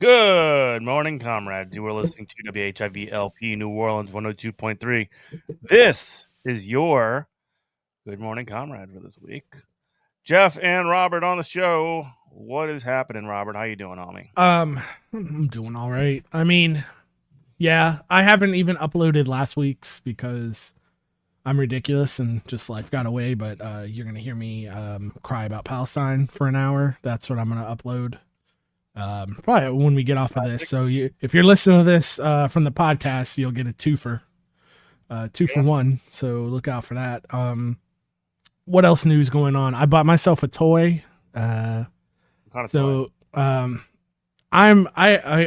Good morning, comrades. You are listening to WHIVLP New Orleans 102.3. This is your Good Morning Comrade for this week. Jeff and Robert on the show. What is happening, Robert? How you doing, homie? I'm doing all right. I mean, yeah, I haven't even uploaded last week's because I'm ridiculous and just life got away. But you're gonna hear me cry about Palestine for an hour. That's what I'm gonna upload. Probably when we get off of this. So if you're listening to this from the podcast, you'll get a two for one. So look out for that. What else news going on? I bought myself a toy. I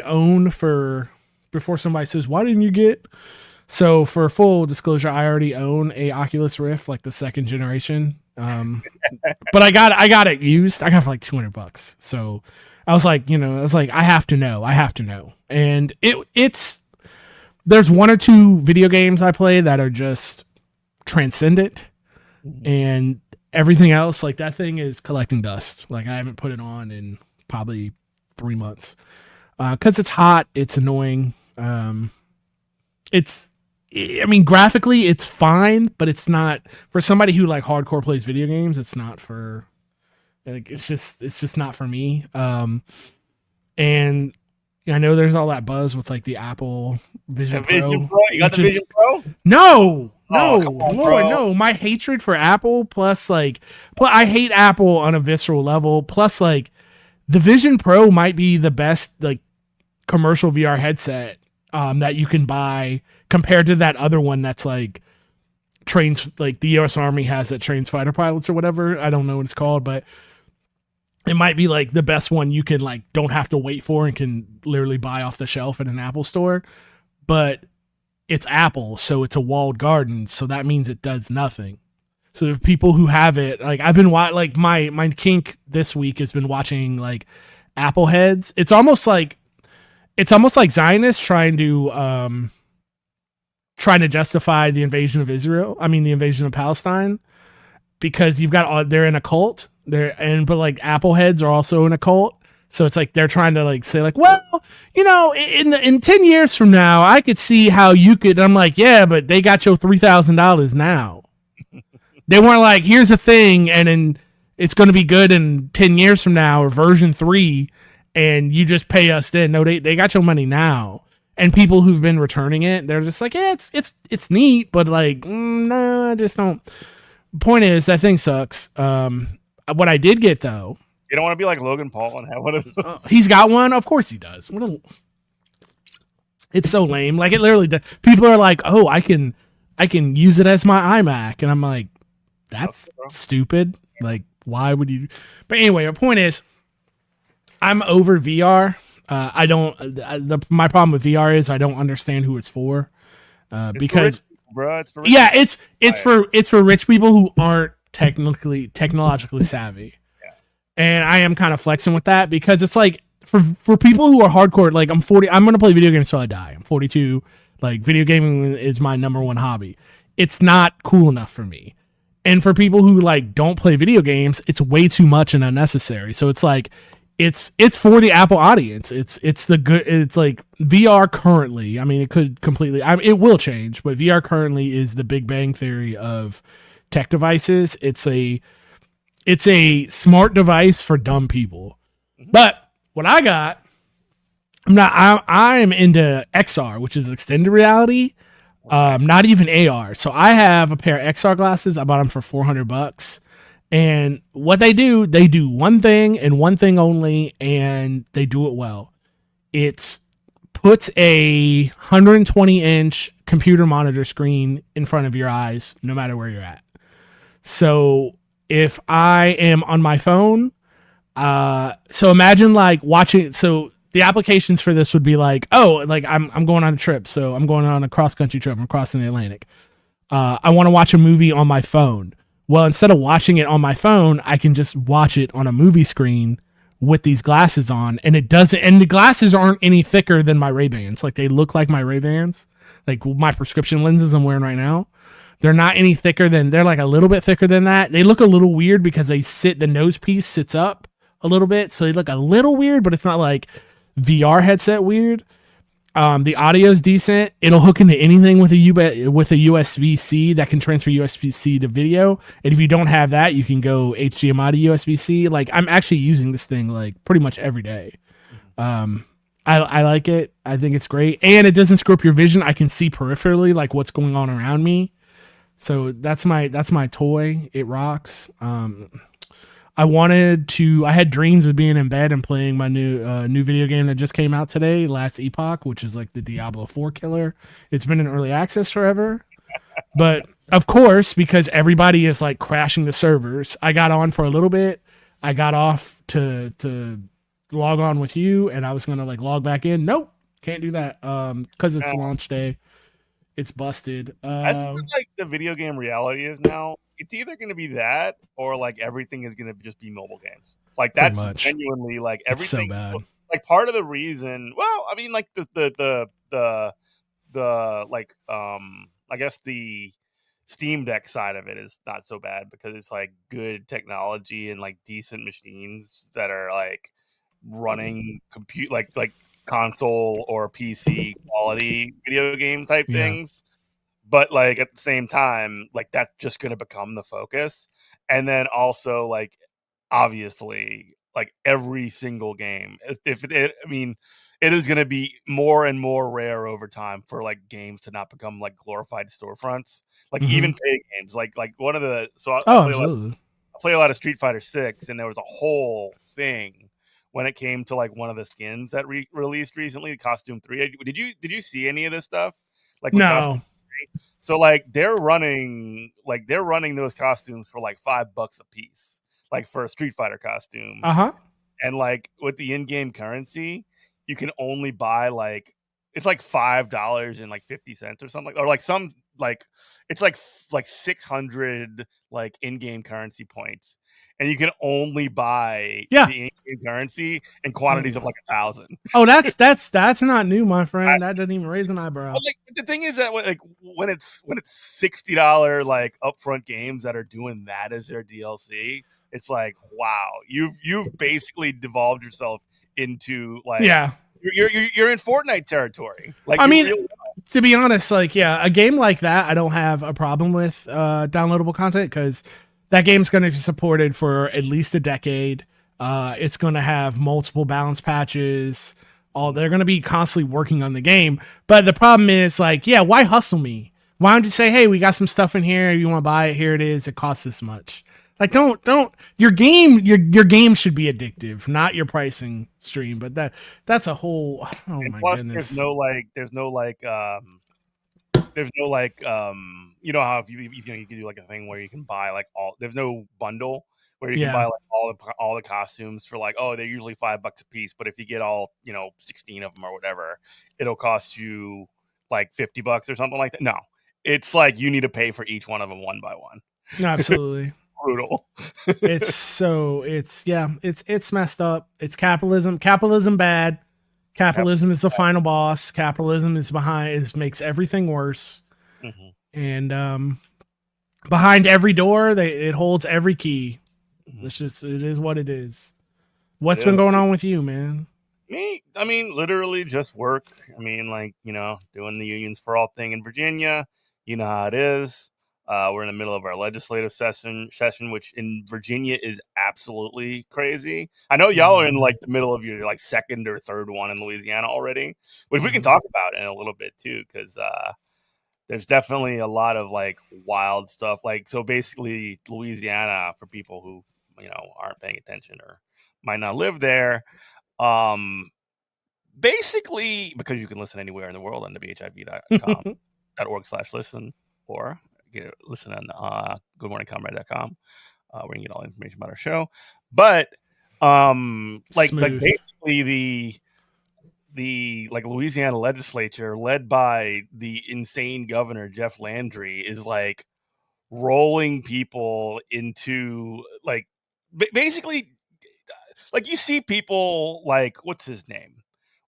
own for, before somebody says, why didn't you get? So for full disclosure, I already own a Oculus Rift, like the second generation. But I got it used. I got it for like $200. So I was like, I have to know. And there's one or two video games I play that are just transcendent, and everything else, like that thing is collecting dust. Like I haven't put it on in probably 3 months. Cause it's hot. It's annoying. Graphically it's fine, but it's not for somebody who like hardcore plays video games. It's not for, like, it's just not for me. And I know there's all that buzz with like the Apple Vision Pro. You got the Vision Pro? No, on, Lord, no. My hatred for Apple, plus I hate Apple on a visceral level. Plus, like, the Vision Pro might be the best like commercial VR headset that you can buy compared to that other one that's like trains, like the U.S. Army has, that trains fighter pilots or whatever. I don't know what it's called, but it might be like the best one you can like don't have to wait for and can literally buy off the shelf in an Apple store. But it's Apple, so it's a walled garden, so that means it does nothing. So people who have it, like I've been like my kink this week has been watching like Apple heads. It's almost like Zionists trying to justify the invasion of Israel. I mean the invasion of Palestine, because you've got they're in a cult. But like Apple heads are also in a cult. So it's like they're trying to like say like, well, in 10 years from now, I could see how you could. I'm like, yeah, but they got your $3,000 now. They weren't like, here's a thing, and then it's going to be good in 10 years from now, or version 3, and you just pay us then. No, they got your money now. And people who've been returning it, they're just like, yeah, it's neat, but like, no, I just don't. Point is, that thing sucks. What I did get though, you don't want to be like Logan Paul and have one of those. He's got one. Of course he does. It's so lame. Like it literally does. People are like, oh, I can use it as my iMac. And I'm like, that's stupid. Like, why would you? But anyway, the point is, I'm over VR. My problem with VR is I don't understand who it's for. Because it's for rich people who aren't technologically savvy. Yeah. And I am kind of flexing with that because it's like for people who are hardcore, like I'm 40, I'm going to play video games till I die. I'm 42. Like video gaming is my number one hobby. It's not cool enough for me. And for people who like don't play video games, it's way too much and unnecessary. So it's like, it's for the Apple audience. It's like VR currently. I mean, it could completely, it will change, but VR currently is the Big Bang Theory of tech devices. It's a smart device for dumb people. But what I got, I'm into XR, which is extended reality. Not even AR. So I have a pair of XR glasses. I bought them for $400. And what they do one thing and one thing only, and they do it well. It puts a 120-inch computer monitor screen in front of your eyes, no matter where you're at. So if I am on my phone, so imagine like watching. So the applications for this would be like, oh, like I'm going on a trip. So I'm going on a cross country trip. I'm crossing the Atlantic. I want to watch a movie on my phone. Well, instead of watching it on my phone, I can just watch it on a movie screen with these glasses on, and it doesn't. And the glasses aren't any thicker than my Ray-Bans. Like they look like my Ray-Bans, like my prescription lenses I'm wearing right now. They're not any thicker than. They're like a little bit thicker than that. They look a little weird because the nose piece sits up a little bit, so they look a little weird. But it's not like VR headset weird. The audio's decent. It'll hook into anything with a USB C that can transfer USB C to video. And if you don't have that, you can go HDMI to USB C. Like I'm actually using this thing like pretty much every day. Um, I like it. I think it's great, and it doesn't screw up your vision. I can see peripherally like what's going on around me. So that's my toy. It rocks. I had dreams of being in bed and playing my new video game that just came out today, Last Epoch, which is like the Diablo 4 killer. It's been in early access forever. But of course, because everybody is like crashing the servers, I got on for a little bit. I got off to log on with you, and I was gonna like log back in. Nope, can't do that. Because it's launch day. It's busted. That's what like the video game reality is now. It's either going to be that or like everything is going to just be mobile games. Like Pretty that's much. genuinely like It's so everything. bad. Like part of the reason. Well, I mean, like the like I guess the Steam Deck side of it is not so bad because it's like good technology and like decent machines that are like running compute like console or PC quality video game type Yeah. things. But like at the same time, like that's just going to become the focus. And then also like obviously like every single game, if it I mean, it is going to be more and more rare over time for like games to not become like glorified storefronts. Like Mm-hmm. even paid games, like one of the so I Oh, play a lot. absolutely. I play a lot of Street Fighter 6, and there was a whole thing when it came to like one of the skins that released recently, Costume 3. Did you see any of this stuff? Like with Costume No. 3? So like they're running those costumes for like $5 a piece, like for a Street Fighter costume. Uh huh. And like with the in-game currency, you can only buy like it's like $5.50 or something, or like some like it's like 600 like in-game currency points, and you can only buy Yeah. the in-game currency in quantities of like 1,000. Oh, that's not new, my friend. That doesn't even raise an eyebrow. But like the thing is that like when it's $60 like upfront games that are doing that as their DLC, it's like wow, you've basically devolved yourself into like Yeah. you're in Fortnite territory. Like I you mean, really to be honest, like yeah, a game like that, I don't have a problem with downloadable content because that game's going to be supported for at least a decade. It's going to have multiple balance patches. All they're going to be constantly working on the game. But the problem is, like, yeah, why hustle me? Why don't you say, hey, we got some stuff in here. You want to buy it? Here it is. It costs this much. Like, don't your game should be addictive, not your pricing stream. But that's a whole. Oh and my plus there's goodness. no like you know how if you can do like a thing where you can buy like all there's no bundle where you can buy Yeah. like all the costumes for like oh they're usually $5 a piece, but if you get all 16 of them or whatever, it'll cost you like $50 or something like that. No, it's like you need to pay for each one of them one by one. Absolutely. Brutal. It's messed up. It's capitalism. Capitalism bad. Yep. Capitalism is the final boss. Capitalism is behind is makes everything worse. Hmm. And behind every door, it holds every key. Hmm. It is what it is. It What's been is. going on with you, man? Me, I mean, literally just work. I mean, like, doing the Unions for All thing in Virginia. You know how it is. We're in the middle of our legislative session, which in Virginia is absolutely crazy. I know y'all are in like the middle of your like second or third one in Louisiana already, which we can talk about in a little bit too, because there's definitely a lot of like wild stuff. Like, so basically, Louisiana, for people who aren't paying attention or might not live there, um, basically, because you can listen anywhere in the world on whiv.com.org/listen, or listen on goodmorningcomrade.com, where you can get all the information about our show. But like Smooth. basically the like Louisiana legislature, led by the insane governor Jeff Landry, is like rolling people into like basically like you see people like what's his name?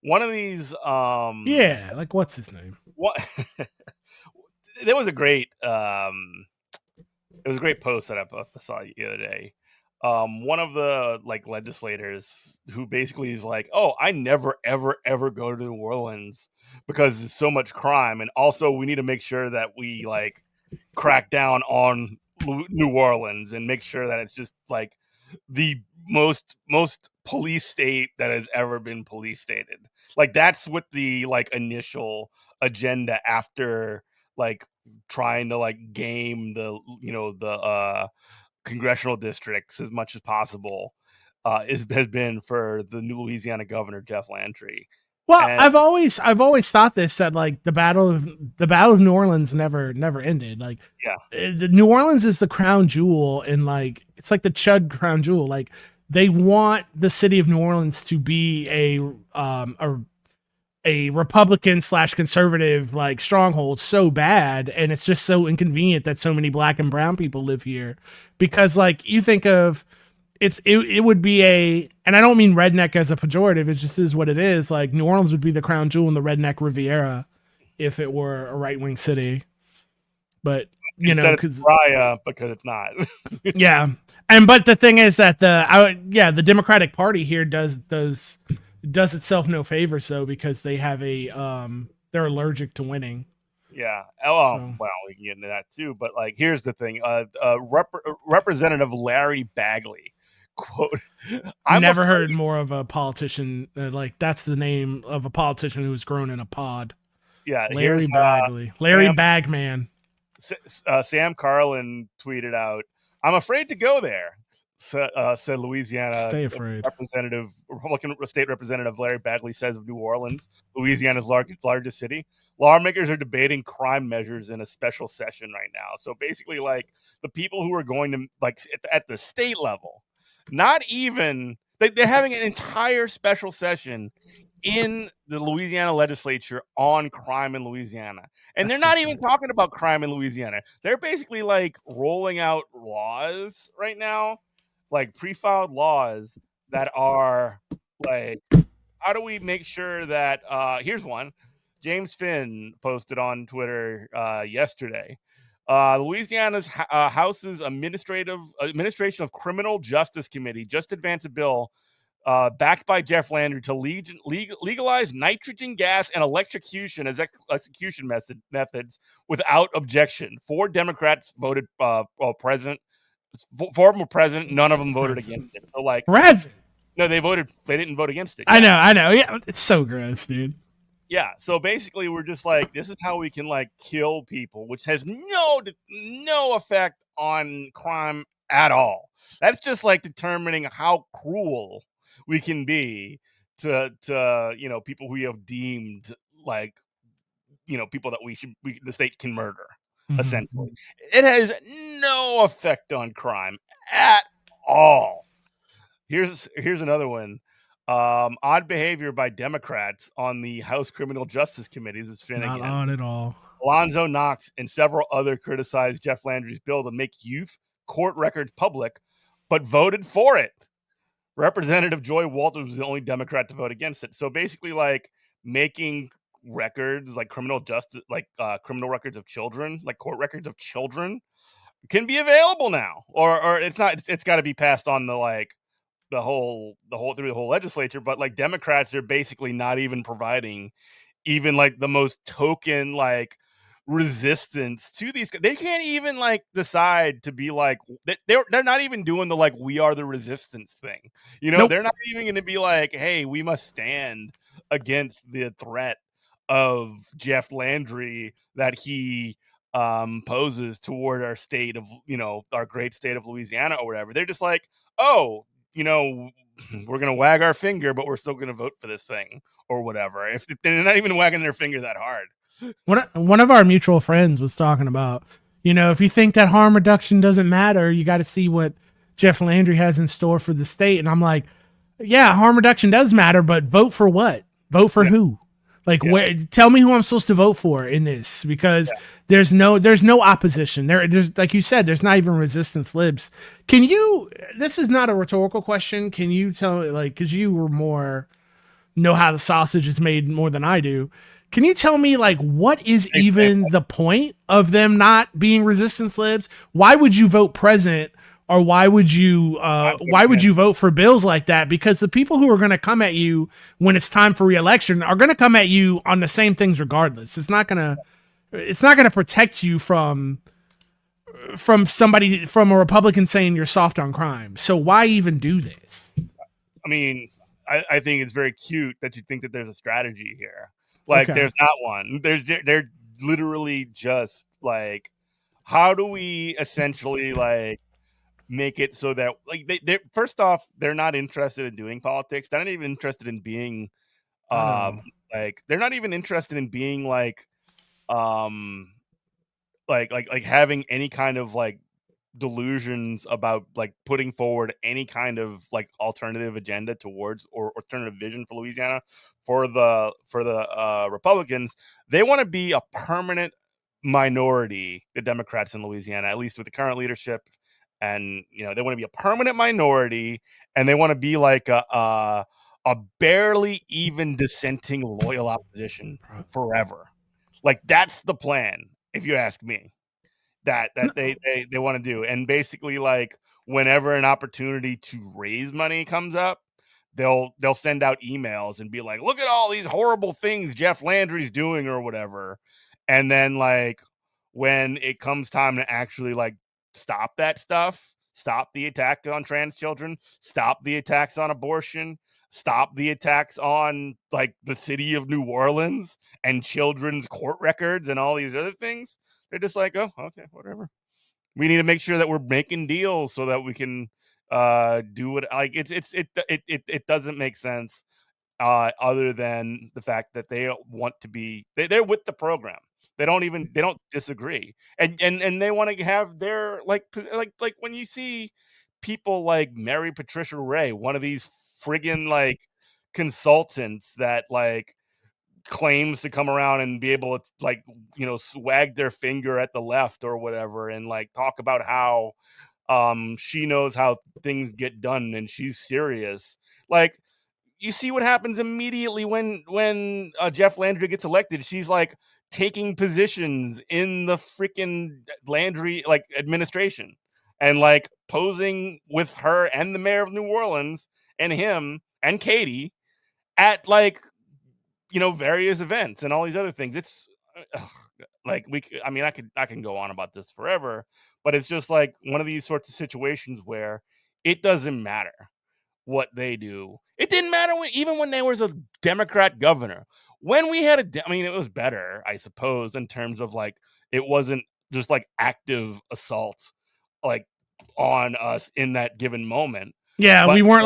One of these Yeah, like what's his name? what there was a great it was a great post that I saw the other day. one of the like legislators who basically is like, "Oh, I never ever ever go to New Orleans because there's so much crime, and also we need to make sure that we like crack down on New Orleans and make sure that it's just like the most police state that has ever been police stated." Like that's what the like initial agenda after like trying to like game the the congressional districts as much as possible has been for the new Louisiana governor Jeff Landry. Well, And I've always thought this, that like the battle of New Orleans never ended. Like, yeah, the New Orleans is the crown jewel, and like it's like the Chud crown jewel. Like, they want the city of New Orleans to be a Republican / conservative like stronghold so bad, and it's just so inconvenient that so many black and brown people live here, because like you think of it would be and I don't mean redneck as a pejorative, it just is what it is. Like, New Orleans would be the crown jewel in the redneck Riviera if it were a right wing city. But because it's not. yeah, but the thing is that the Democratic Party here does itself no favors though, because they have they're allergic to winning. Yeah. Oh, well, we can get into that too. But like, here's the thing: Representative Larry Bagley, quote, "I've never heard more of a politician like that's the name of a politician who's grown in a pod." Yeah, Larry Bagley, Larry Bagman. Sam Carlin tweeted out, "I'm afraid to go there," said Louisiana Stay afraid. Republican State Representative Larry Bagley says of New Orleans, Louisiana's largest city. Lawmakers are debating crime measures in a special session right now. So basically, like, the people who are going to, like, at the state level, not even, they're having an entire special session in the Louisiana legislature on crime in Louisiana. And they're not even talking about crime in Louisiana. They're basically like rolling out laws right now, like pre-filed laws that are like, how do we make sure that here's one. James Finn posted on Twitter yesterday. Louisiana's House's Administration of Criminal Justice Committee just advanced a bill backed by Jeff Landry to legalize nitrogen gas and electrocution as execution methods without objection. 4 Democrats voted president. 4 were president. None of them voted against it. So like, no, they didn't vote against it. Yeah. I know. Yeah, it's so gross, dude. Yeah, so basically we're just like, this is how we can like kill people, which has no effect on crime at all. That's just like determining how cruel we can be to people who we have deemed like people that the state can murder. Mm-hmm. Essentially, it has no effect on crime at all. Here's another one. Odd behavior by Democrats on the House Criminal Justice Committees is Finnegan. Not odd at all. Alonzo Knox and several other criticized Jeff Landry's bill to make youth court records public, but voted for it. Representative Joy Walters was the only Democrat to vote against it. So basically, like, making records, like criminal justice, like criminal records of children, like court records of children, can be available now, or it's not. It's got to be passed on the like. The whole through the whole legislature, but like Democrats are basically not even providing even like the most token like resistance to these. They can't even like decide to be like they're not even doing the like we are the resistance thing. Nope. They're not even going to be like, hey, we must stand against the threat of Jeff Landry that he poses toward our state of our great state of Louisiana or whatever. They're just like, oh, we're going to wag our finger, but we're still going to vote for this thing or whatever. If they're not even wagging their finger that hard. One of our mutual friends was talking about, if you think that harm reduction doesn't matter, you got to see what Jeff Landry has in store for the state. And I'm like, yeah, harm reduction does matter, but vote for what? Vote for who? Like, where? Tell me who I'm supposed to vote for in this, because there's no opposition. There's like you said, there's not even resistance libs. Can you? This is not a rhetorical question. Can you tell me, like, because you were more know how the sausage is made more than I do. Can you tell me, like, what is even the point of them not being resistance libs? Why would you vote present or why would you I'm gonna vote for bills like that? Because the people who are going to come at you when it's time for reelection are going to come at you on the same things regardless. It's not going to protect you from a Republican saying you're soft on crime. So why even do this? I mean, I think it's very cute that you think that there's a strategy here. Like, Okay. there's not one. They're literally just like, how do we essentially like make it so that like they first off they're not interested in doing politics. They're not even interested in being um Oh. like they're not even interested in being um like having any kind of like delusions about like putting forward any kind of like alternative agenda towards or alternative vision for Louisiana for the Republicans. They want to be a permanent minority, the Democrats in Louisiana, at least with the current leadership. And they want to be a permanent minority, and they want to be like a barely even dissenting loyal opposition forever. Like that's the plan, if you ask me that they want to do. And basically like whenever an opportunity to raise money comes up, they'll send out emails and be like, look at all these horrible things Jeff Landry's doing or whatever. And then like when it comes time to actually like stop that stuff, stop the attack on trans children, stop the attacks on abortion, stop the attacks on like the city of New Orleans and children's court records and all these other things, they're just like, oh, okay, whatever. We need to make sure that we're making deals so that we can do it. Like it doesn't make sense other than the fact that they want to be they're with the program. They don't disagree, and they want to have their like when you see people like Mary Patricia Ray, one of these friggin' like consultants that like claims to come around and be able to like swag their finger at the left or whatever and like talk about how she knows how things get done and she's serious. Like you see what happens immediately when Jeff Landry gets elected. She's like taking positions in the freaking Landry like administration and like posing with her and the mayor of New Orleans and him and Katie at like various events and all these other things. It's ugh, like I mean, I can go on about this forever, but it's just like one of these sorts of situations where it doesn't matter what they do. It didn't matter even when there was a Democrat governor. When we had I mean, it was better, I suppose, in terms of like it wasn't just like active assault like on us in that given moment. Yeah, But we weren't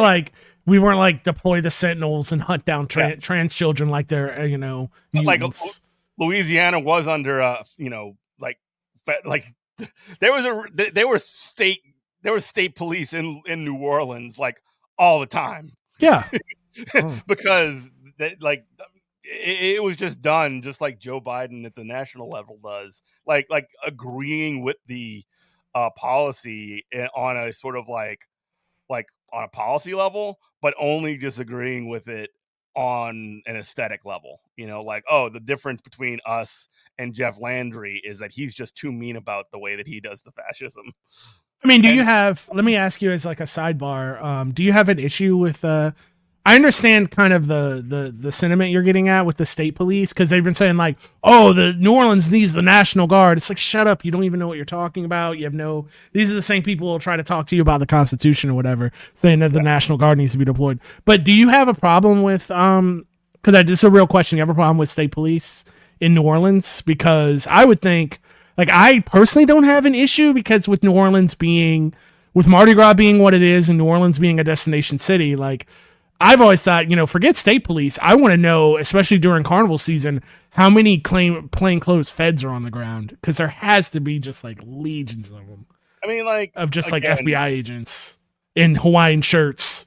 like deploy the sentinels and hunt down yeah, trans children like they're but like mutants. Louisiana was under like like there was there was state police in New Orleans like all the time Yeah. Oh. because like it was just done just like Joe Biden at the national level does, like agreeing with the policy on a sort of like on a policy level, but only disagreeing with it on an aesthetic level. Like, oh, the difference between us and Jeff Landry is that he's just too mean about the way that he does the fascism. I mean, do you And have? Let me ask you as like a sidebar. Do you have an issue with? I understand kind of the sentiment you're getting at with the state police because they've been saying like, oh, the New Orleans needs the National Guard. It's like, shut up, you don't even know what you're talking about. You have no. These are the same people who will try to talk to you about the Constitution or whatever, saying that the National Guard needs to be deployed. But do you have a problem with? Because this is a real question. You have a problem with state police in New Orleans? Because I would think. Like I personally don't have an issue because with New Orleans being with Mardi Gras being what it is and New Orleans being a destination city, like I've always thought, forget state police. I want to know, especially during carnival season, how many plainclothes feds are on the ground because there has to be just like legions of them I mean, like of just like again, FBI agents in Hawaiian shirts.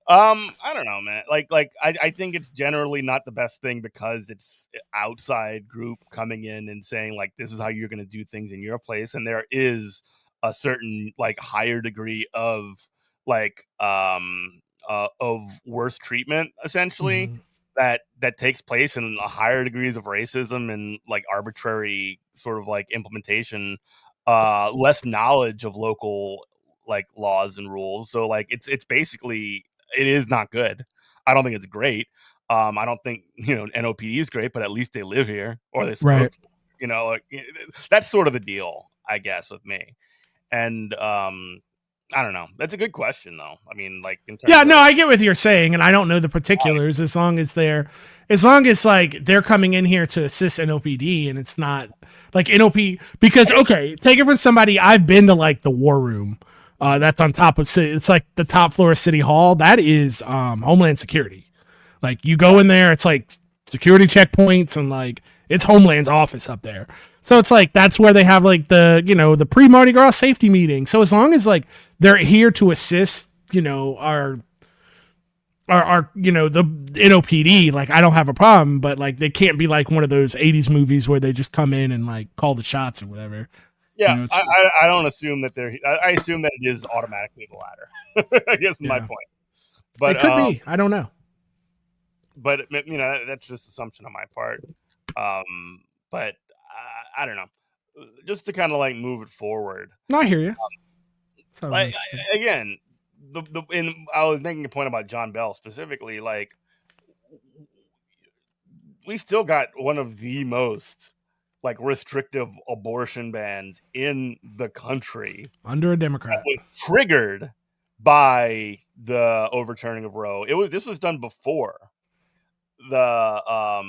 I don't know, man. I think it's generally not the best thing because it's outside group coming in and saying like this is how you're going to do things in your place, and there is a certain like higher degree of like of worse treatment essentially Mm-hmm. that takes place in higher degrees of racism and like arbitrary sort of like implementation less knowledge of local like laws and rules. So like it's basically it is not good. I don't think it's great. I don't think NOPD is great, but at least they live here or they're Right. supposed to. Like, that's sort of the deal, I guess, with me. And I don't know. That's a good question, though. I mean, like in terms Yeah, of no, I get what you're saying, and I don't know the particulars. As long as like they're coming in here to assist NOPD, and it's not like NOP, because okay, take it from somebody. I've been to like the war room. That's on top of city. It's like the top floor of City Hall. That is Homeland Security. Like you go in there, it's like security checkpoints, and like it's Homeland's office up there. So it's like that's where they have like the pre Mardi Gras safety meeting. So as long as like they're here to assist, our the NOPD, like I don't have a problem, but like they can't be like one of those 80s movies where they just come in and like call the shots or whatever. yeah, I don't assume that they're. I assume that it is automatically the latter. I guess is my point. But it could be. I don't know. But that's just assumption on my part. But I don't know. Just to kind of like move it forward. No, I hear you. Like again, I was making a point about John Bell specifically. Like, we still got one of the most like restrictive abortion bans in the country under a Democrat. That was triggered by the overturning of Roe. This was done before the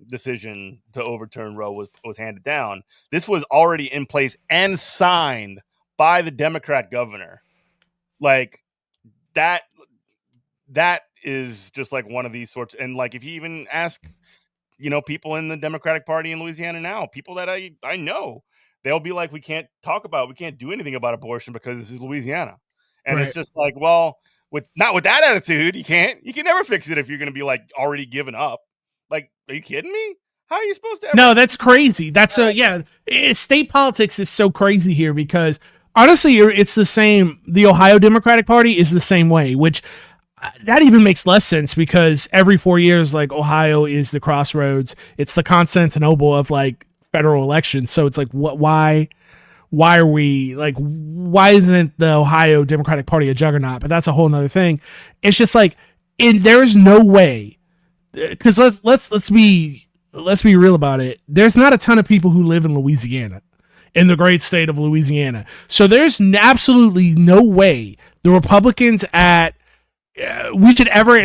decision to overturn Roe was handed down. This was already in place and signed by the Democrat governor. Like that is just like one of these sorts. And like, if you even ask, people in the Democratic Party in Louisiana now, people that I know, they'll be like, we can't do anything about abortion because this is Louisiana. And It's just like, well, not with that attitude, you can never fix it if you're going to be like already given up. Like, are you kidding me? How are you supposed to? No, that's crazy. That's state politics is so crazy here because honestly, it's the same. The Ohio Democratic Party is the same way, which that even makes less sense because every 4 years, like Ohio is the crossroads. It's the Constantinople of like federal elections. So it's like, why are we like, why isn't the Ohio Democratic Party a juggernaut? But that's a whole nother thing. It's just like, there's no way, because let's be real about it. There's not a ton of people who live in Louisiana, in the great state of Louisiana. So there's absolutely no way the Republicans we should ever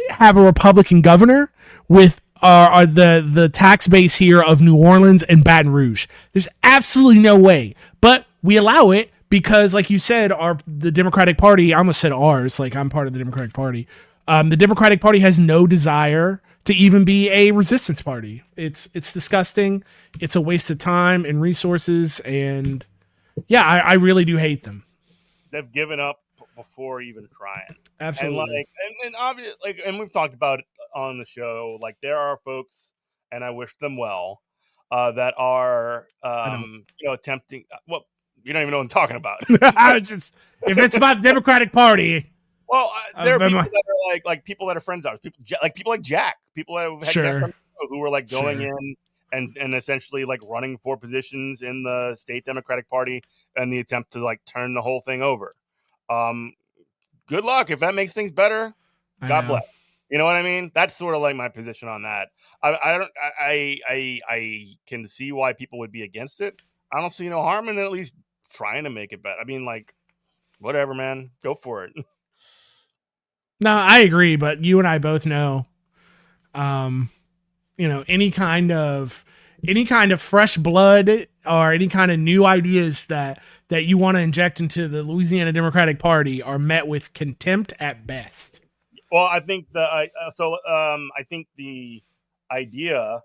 have a Republican governor with the tax base here of New Orleans and Baton Rouge. There's absolutely no way, but we allow it because, like you said, the Democratic Party. I almost said ours, like I'm part of the Democratic Party. The Democratic Party has no desire to even be a resistance party. It's disgusting. It's a waste of time and resources, and yeah, I really do hate them. They've given up before even trying. Absolutely. And obviously, and we've talked about it on the show. Like, there are folks, and I wish them well, that are attempting. Well, you don't even know what I'm talking about. If it's about the Democratic Party. Well, there are people that are like people that are friends of ours. People like Jack. People that have had guests on the show who were like going in and essentially like running for positions in the state Democratic Party and the attempt to like turn the whole thing over. Good luck if that makes things better. God bless. You know what I mean? That's sort of like my position on that. I can see why people would be against it. I don't see no harm in at least trying to make it better. I mean, like, whatever, man, go for it. No, I agree, but you and I both know, any kind of fresh blood or any kind of new ideas that you want to inject into the Louisiana Democratic Party are met with contempt at best. Well, I think I think the idea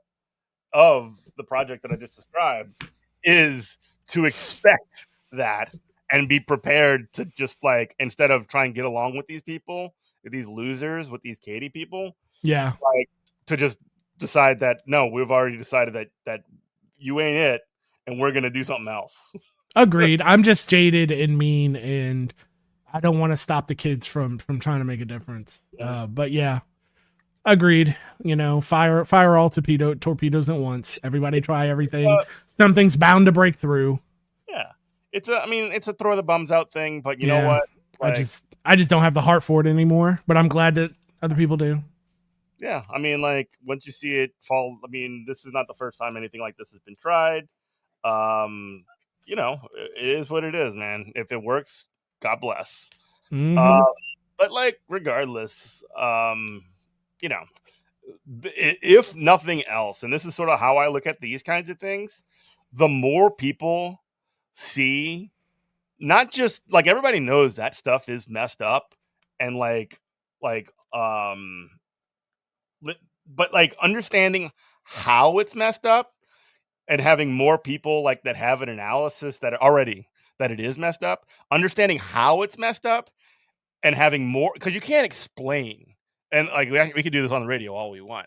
of the project that I just described is to expect that and be prepared to just like, instead of try and get along with these people, with these losers, with these Katie people, like to just decide that no, we've already decided that you ain't it, and we're gonna do something else. Agreed. I'm just jaded and mean, and I don't want to stop the kids from trying to make a difference. But yeah, agreed. Fire all torpedoes at once. Everybody try everything. Something's bound to break through. it's a throw the bums out thing, but you know Yeah, what? Like, I just don't have the heart for it anymore. But I'm glad that other people do. yeah, I mean, like once you see it fall, I mean, this is not the first time anything like this has been tried. Um, it is what it is, man. If it works, God bless. Uh, Mm-hmm. but like, regardless, you know, if nothing else, and this is sort of how I look at these kinds of things, the more people see, not just like everybody knows that stuff is messed up, and like but like understanding how it's messed up and having more people like that have an analysis that already that it is messed up, understanding how it's messed up and having more, because you can't explain, and like we can do this on the radio all we want.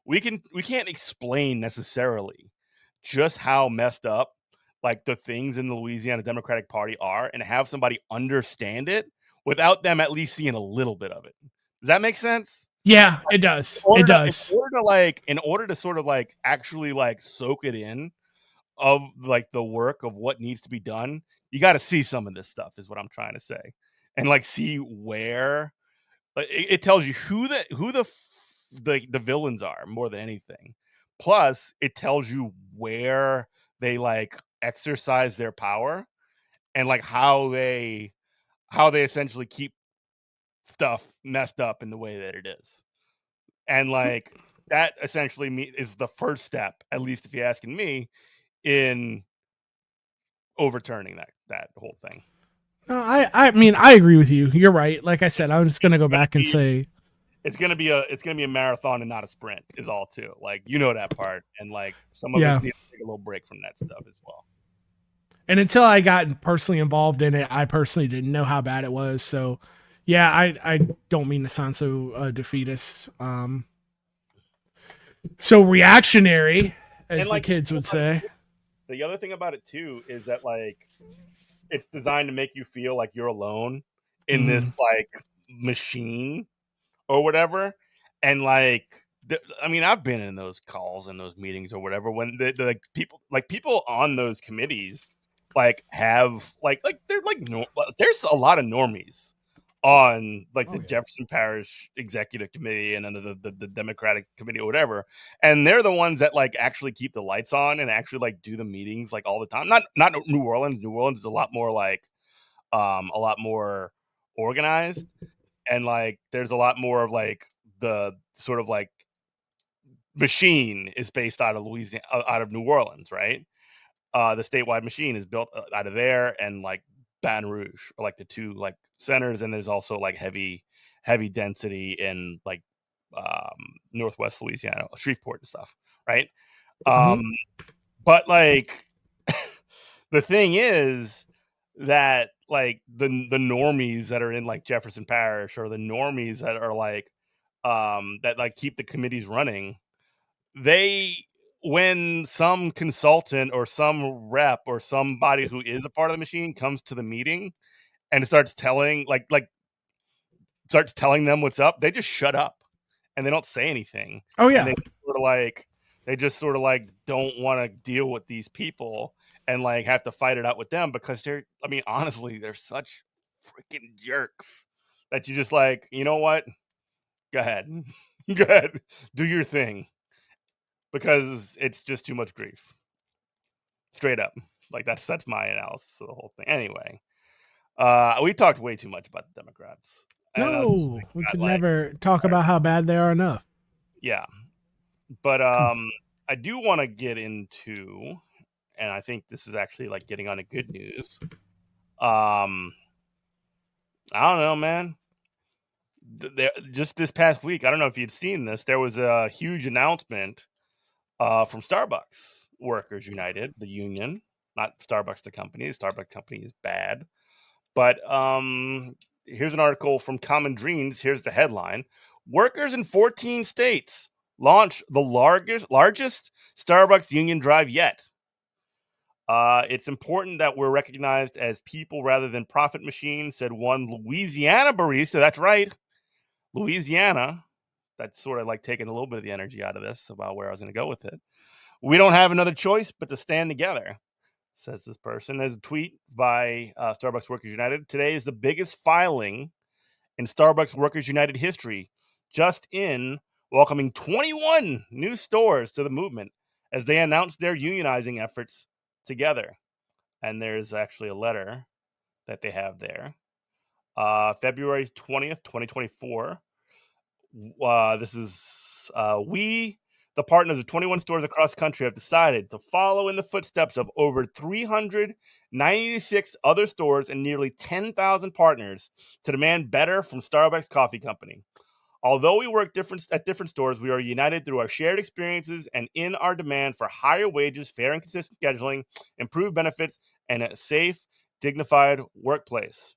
We can't explain necessarily just how messed up like the things in the Louisiana Democratic Party are and have somebody understand it without them at least seeing a little bit of it. Does that make sense? Yeah, it does. It does. In order to sort of like actually like soak it in of like the work of what needs to be done, you got to see some of this stuff is what I'm trying to say. And like see where it tells you who the villains are more than anything. Plus, it tells you where they like exercise their power and like how they essentially keep stuff messed up in the way that it is. And like that essentially is the first step, at least if you're asking me, in overturning that whole thing. No, I mean, I agree with you. You're right. Like I said, I'm just gonna go Gonna back and be say, it's gonna be a marathon and not a sprint is all too. Like that part, and like some of us yeah. need to take a little break from that stuff as well. And until I got personally involved in it, I personally didn't know how bad it was. So, yeah, I don't mean to sound so defeatist. So reactionary, And as the like kids would say. the other thing about it too is that like it's designed to make you feel like you're alone in Mm. this like machine or whatever. And like, I mean, I've been in those calls and those meetings or whatever when the people on those committees like have they're like there's a lot of normies on like the Oh yeah. Jefferson Parish Executive Committee and under the Democratic Committee or whatever, and they're the ones that like actually keep the lights on and actually like do the meetings like all the time. Not New Orleans. New Orleans is a lot more like a lot more organized, and like there's a lot more of like the sort of like machine is based out of Louisiana, out of New Orleans, right? The statewide machine is built out of there, and like Baton Rouge are like the two like centers, and there's also like heavy density in like Northwest Louisiana, Shreveport and stuff, right? Mm-hmm. Um, but like the thing is that like the normies that are in like Jefferson Parish, or the normies that are like that like keep the committees running, they, when some consultant or some rep or somebody who is a part of the machine comes to the meeting and starts telling starts telling them what's up, they just shut up and they don't say anything, Oh and yeah. they just sort of like don't want to deal with these people and like have to fight it out with them, because they're, I mean, honestly, they're such freaking jerks that you just like, you know what, go ahead. Go ahead, do your thing, because it's just too much grief, straight up. Like that's my analysis of the whole thing. Anyway, we talked way too much about the Democrats, and I was just No, we thinking could that, like, never talk about how bad they are enough. yeah, but I do want to get into, and I think this is actually like getting on to good news. Um, I don't know, man. Just this past week, I don't know if you'd seen this. There was a huge announcement from Starbucks Workers United, the union, not Starbucks the company. The Starbucks company is bad. But here's an article from Common Dreams. Here's the headline: Workers in 14 states launch the largest Starbucks union drive yet. It's important that we're recognized as people rather than profit machines, said one Louisiana barista. That's right, Louisiana. That's sort of like taking a little bit of the energy out of this about where I was going to go with it. We don't have another choice but to stand together, says this person. There's a tweet by Starbucks Workers United. Today is the biggest filing in Starbucks Workers United history, just in welcoming 21 new stores to the movement as they announced their unionizing efforts together. And there's actually a letter that they have there. February 20th, 2024. This is we, the partners of 21 stores across the country, have decided to follow in the footsteps of over 396 other stores and nearly 10,000 partners to demand better from Starbucks Coffee Company. Although we work at different stores, we are united through our shared experiences and in our demand for higher wages, fair and consistent scheduling, improved benefits, and a safe, dignified workplace.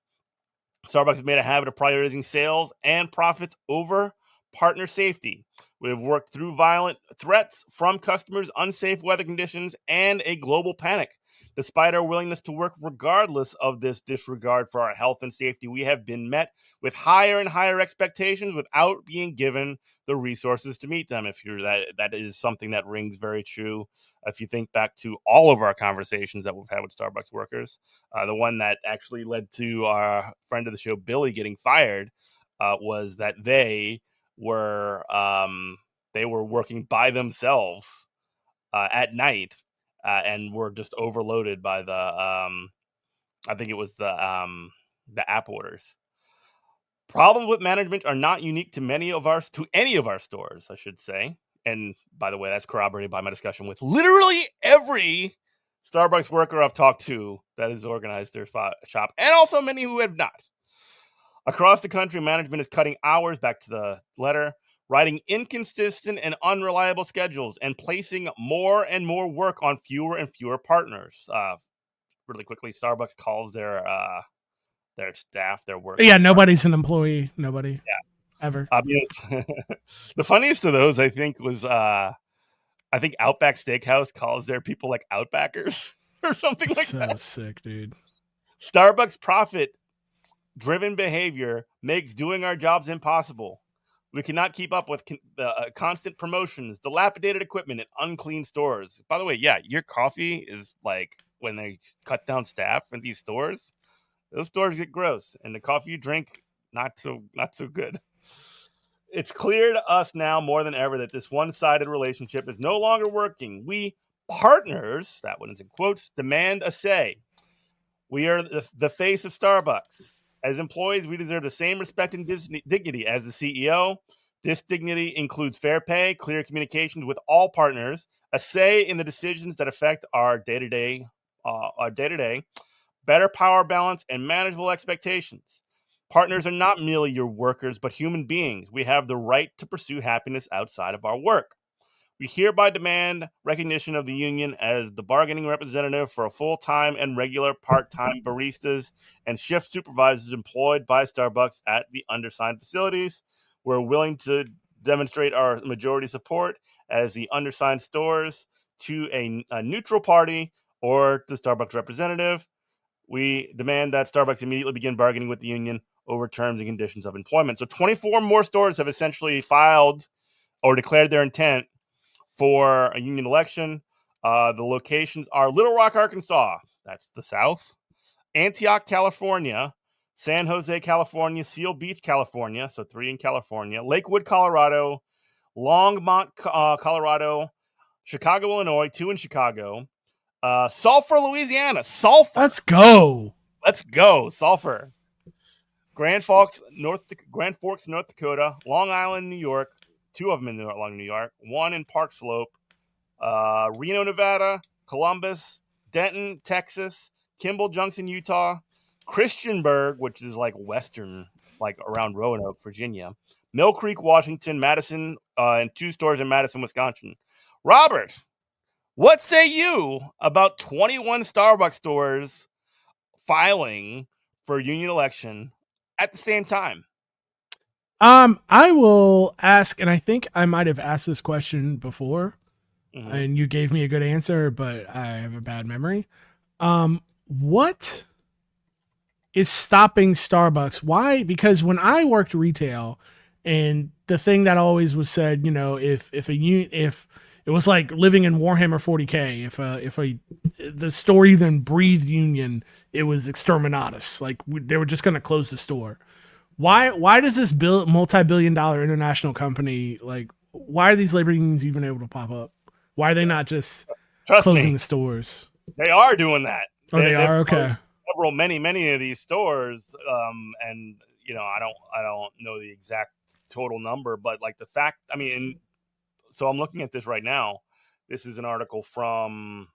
Starbucks has made a habit of prioritizing sales and profits over partner safety. We have worked through violent threats from customers, unsafe weather conditions, and a global panic. Despite our willingness to work regardless of this disregard for our health and safety, we have been met with higher and higher expectations without being given the resources to meet them. If you're that is something that rings very true. If you think back to all of our conversations that we've had with Starbucks workers, the one that actually led to our friend of the show, Billy, getting fired, was that they were working by themselves at night and were just overloaded by the I think it was the app orders. Problems with management are not unique to any of our stores, I should say. And by the way, that's corroborated by my discussion with literally every Starbucks worker I've talked to that has organized their shop, and also many who have not. Across the country, management is cutting hours, back to the letter, writing inconsistent and unreliable schedules, and placing more and more work on fewer and fewer partners. Really quickly, Starbucks calls their staff, their workers. Yeah, nobody's an employee. Nobody. Yeah. Ever. The funniest of those, I think, was I think Outback Steakhouse calls their people like Outbackers or something like that. So sick, dude. Starbucks profit-driven behavior makes doing our jobs impossible. We cannot keep up with constant promotions, dilapidated equipment, and unclean stores. By the way, yeah, your coffee is like when they cut down staff in these stores. Those stores get gross, and the coffee you drink not so good. It's clear to us now more than ever that this one-sided relationship is no longer working. We partners, that one is in quotes, demand a say. We are the face of Starbucks. As employees, we deserve the same respect and dignity as the CEO. This dignity includes fair pay, clear communications with all partners, a say in the decisions that affect our day-to-day, better power balance, and manageable expectations. Partners are not merely your workers, but human beings. We have the right to pursue happiness outside of our work. We hereby demand recognition of the union as the bargaining representative for a full-time and regular part-time baristas and shift supervisors employed by Starbucks at the undersigned facilities. We're willing to demonstrate our majority support as the undersigned stores to a neutral party or the Starbucks representative. We demand that Starbucks immediately begin bargaining with the union over terms and conditions of employment. So 24 more stores have essentially filed or declared their intent for a union election. The locations are Little Rock, Arkansas. That's the South. Antioch, California. San Jose, California. Seal Beach, California. So 3 in California. Lakewood, Colorado. Longmont, Colorado. Chicago, Illinois. 2 in Chicago. Sulphur, Louisiana. Sulphur. Let's go. Sulphur. Grand Forks, North Dakota. Long Island, New York. 2 of them in New York. 1 in Park Slope. Reno, Nevada. Columbus. Denton, Texas. Kimball Junction, Utah. Christiansburg, which is like western, like around Roanoke, Virginia. Mill Creek, Washington. Madison, and 2 stores in Madison, Wisconsin. Robert, what say you about 21 Starbucks stores filing for union election at the same time? I will ask, and I think I might have asked this question before, and you gave me a good answer, but I have a bad memory. What is stopping Starbucks? Why? Because when I worked retail, and the thing that always was said, you know, if It was like living in Warhammer 40K. If the store even breathed union, it was exterminatus. Like they were just going to close the store. Why does this multi-billion-dollar international company, like, why are these labor unions even able to pop up? Why are they not just Trust closing me, the stores? they are doing that. Oh, they They've are. closed Okay. many of these stores, and I don't know the exact total number, but like the fact, I mean, so I'm looking at this right now. This is an article from.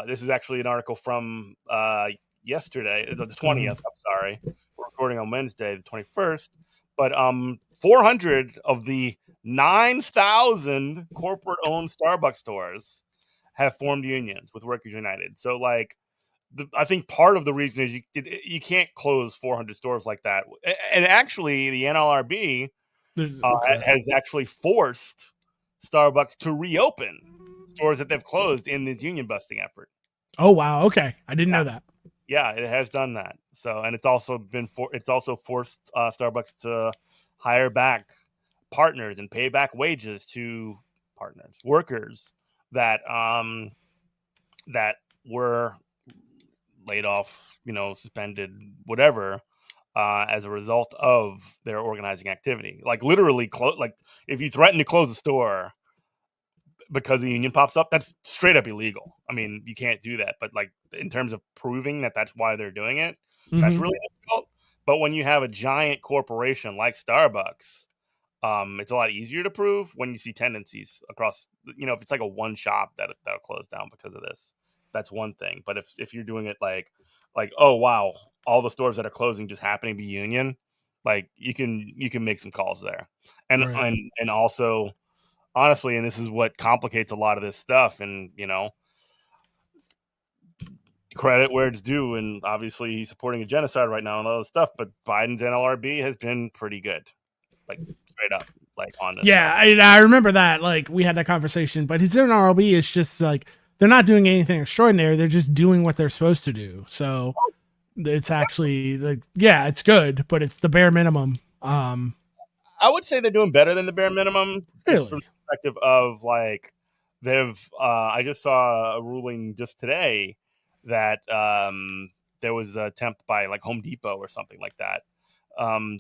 This is actually an article from yesterday, the 20th. I'm sorry, we're recording on Wednesday, the 21st. But 400 of the 9,000 corporate-owned Starbucks stores have formed unions with Workers United. So, like, I think part of the reason is you can't close 400 stores like that. And actually, the NLRB Okay. has actually forced Starbucks to reopen stores that they've closed in this union busting effort. Oh wow. Okay, I didn't Yeah, know that. yeah, it has done that. So, and it's also forced Starbucks to hire back partners and pay back wages to workers that were laid off, suspended, whatever, as a result of their organizing activity. Like literally, like if you threaten to close a store because the union pops up, that's straight up illegal. I mean, you can't do that. But like in terms of proving that that's why they're doing it, that's Mm-hmm. really difficult. But when you have a giant corporation like Starbucks, it's a lot easier to prove when you see tendencies across. If it's like a one shop that'll close down because of this, that's one thing. But if you're doing it like oh wow, all the stores that are closing just happen to be union, like you can make some calls there, and Right. and also honestly, and this is what complicates a lot of this stuff, and credit where it's due, and obviously he's supporting a genocide right now and all this stuff, but Biden's NLRB has been pretty good, like straight up, like on this Yeah, stuff. I remember that. Like we had that conversation, but his NRLB is just like they're not doing anything extraordinary. They're just doing what they're supposed to do. So it's actually like, yeah, it's good, but it's the bare minimum. I would say they're doing better than the bare minimum, just from Really. the perspective of like they've. I just saw a ruling just today that there was an attempt by like Home Depot or something like that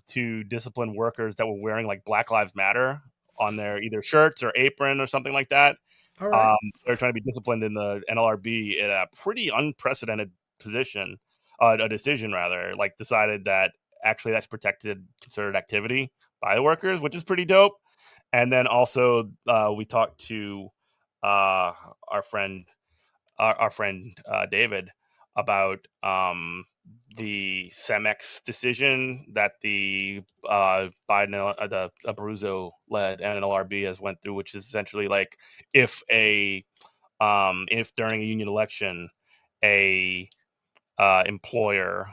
to discipline workers that were wearing like Black Lives Matter on their either shirts or apron or something like that. All right. They're trying to be disciplined in the NLRB in a pretty unprecedented position, a decision rather, like decided that actually that's protected concerted activity by the workers, which is pretty dope. And then also we talked to our friend David about the Cemex decision that the Biden the Abruzzo led NLRB has went through, which is essentially like if if during a union election a employer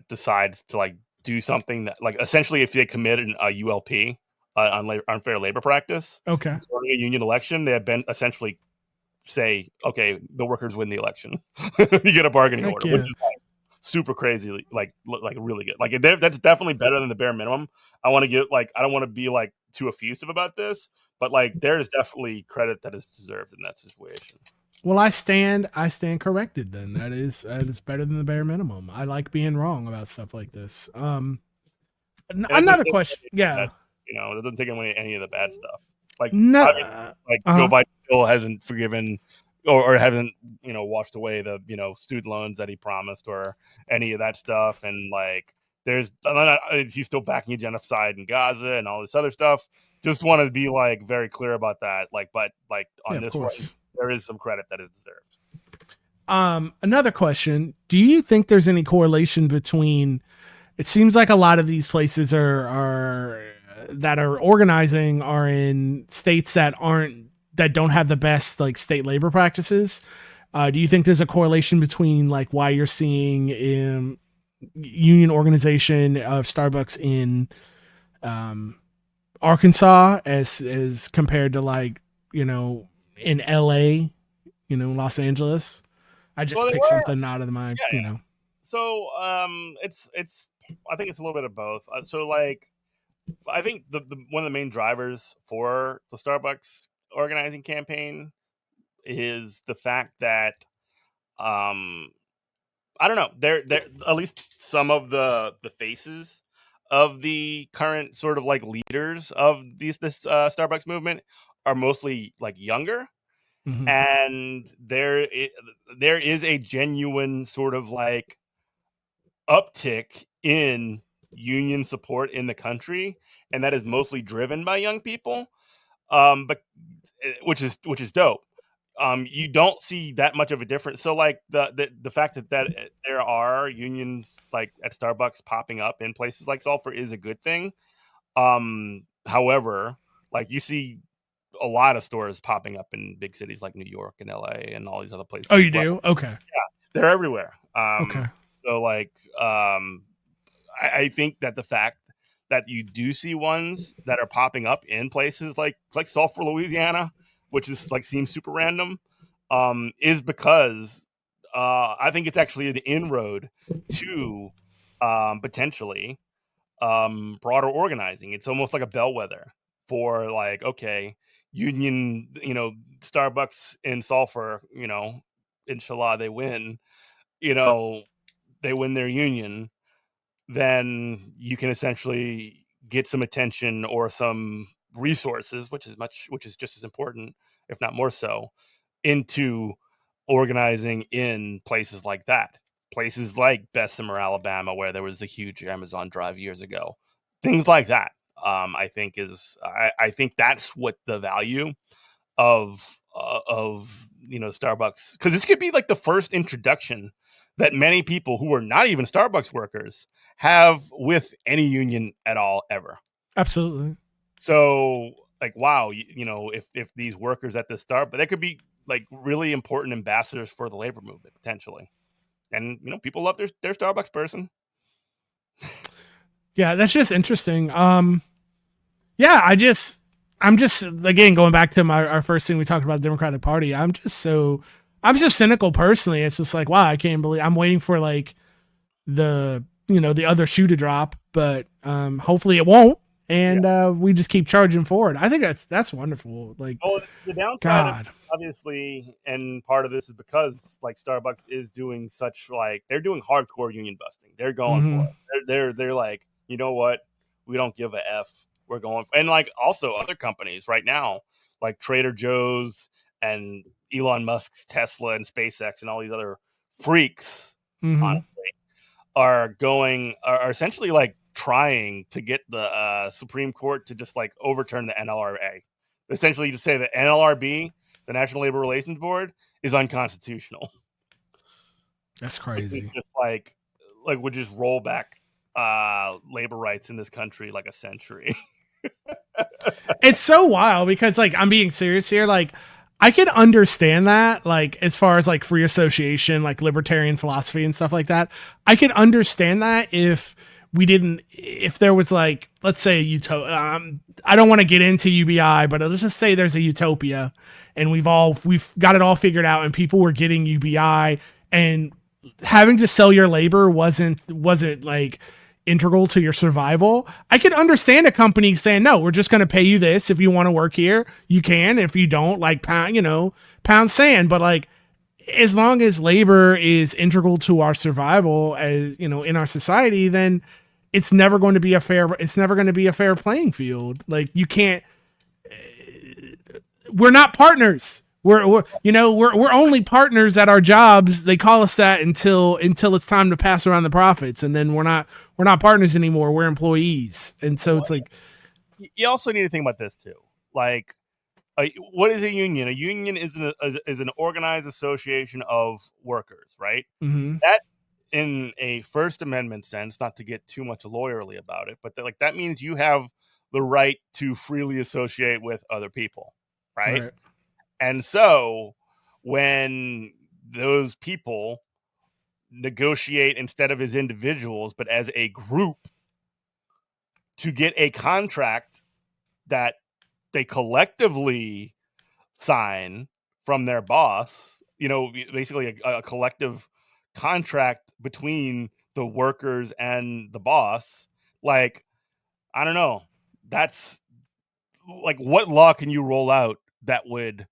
decides to like do something that like essentially if they committed a ULP unfair labor practice Okay. during a union election, they have been essentially say, okay, the workers win the election. You get a bargaining Heck order, which yeah. is like super crazy, like really good. Like that's definitely better than the bare minimum. I want to get like I don't want to be like too effusive about this, but like there is definitely credit that is deserved in that situation. Well, I stand corrected then. That is better than the bare minimum. I like being wrong about stuff like this. And it doesn't Another take question. away any of Yeah. that, it doesn't take away any of the bad stuff. Like No. obviously, like Joe Uh-huh. Biden still hasn't forgiven or hasn't washed away the student loans that he promised or any of that stuff, and like there's he's still backing a genocide in Gaza and all this other stuff. Just want to be like very clear about that. Like, but like Yeah, on of this one, course. there is some credit that is deserved. Another question. Do you think there's any correlation between it seems like a lot of these places are that are organizing are in states that don't have the best like state labor practices. Do you think there's a correlation between like why you're seeing union organization of Starbucks in um, Arkansas as compared to like in LA, Los Angeles? I just Well, they picked were, something out of my yeah, yeah. So it's I think it's a little bit of both. So like I think the one of the main drivers for the Starbucks organizing campaign is the fact that I don't know. They're at least some of the faces of the current sort of like leaders of this Starbucks movement are mostly like younger, Mm-hmm. and there is a genuine sort of like uptick in union support in the country, and that is mostly driven by young people. But which is dope. You don't see that much of a difference. So like the fact that there are unions like at Starbucks popping up in places like Sulphur is a good thing. However, like you see a lot of stores popping up in big cities like New York and LA and all these other places Oh, as you well. do? Okay. They're everywhere. Okay. So like I think that the fact that you do see ones that are popping up in places like Sulphur, Louisiana, which is like seems super random, is because I think it's actually an inroad to potentially broader organizing. It's almost like a bellwether for like, okay, union, Starbucks in Sulphur, inshallah they win, you know, they win their union, then you can essentially get some attention or some resources, which is just as important, if not more so, into organizing in places like that. Places like Bessemer, Alabama, where there was a huge Amazon drive years ago. Things like that. I think that's what the value of Starbucks, because this could be like the first introduction that many people who are not even Starbucks workers have with any union at all ever. Absolutely. So like, wow, if these workers at the start, but they could be like really important ambassadors for the labor movement potentially, and people love their Starbucks person. Yeah, that's just interesting. Yeah, I'm just again going back to our first thing we talked about, the Democratic Party. I'm so cynical personally. It's just like, wow, I can't believe I'm waiting for like the other shoe to drop, but hopefully it won't, and we just keep charging forward. I think that's wonderful. Like, Well, the downside of God. obviously, and part of this is because like Starbucks is doing such like they're doing hardcore union busting. They're going for Mm-hmm. it. They're like, you know what? We don't give a f. We're going for, and like also other companies right now, like Trader Joe's and Elon Musk's Tesla and SpaceX and all these other freaks, Mm-hmm. honestly, are essentially like trying to get the Supreme Court to just like overturn the NLRA, essentially to say that NLRB, the National Labor Relations Board, is unconstitutional, That's which is crazy. just like would just roll back labor rights in this country like a century. It's so wild because like I'm being serious here. Like I can understand that, like as far as like free association, like libertarian philosophy and stuff like that. I can understand that if there was like, let's say I don't want to get into UBI, but let's just say there's a utopia and we've got it all figured out and people were getting UBI and having to sell your labor wasn't like integral to your survival. I can understand a company saying, no, we're just going to pay you this. If you want to work here, you can. If you don't, like pound sand. But like, as long as labor is integral to our survival as, in our society, then it's never going to be a fair playing field. Like you can't, we're not partners. We're only partners at our jobs. They call us that until it's time to pass around the profits, and then we're not partners anymore. We're employees, and so it's like You also need to think about this too. Like, what is a union? A union is an organized association of workers, right? mm-hmm, That, in a First Amendment sense, not to get too much lawyerly about it, but that means you have the right to freely associate with other people, right? right, And so when those people negotiate instead of as individuals, but as a group to get a contract that they collectively sign from their boss, basically a collective contract between the workers and the boss, like, I don't know. That's like, what law can you roll out that would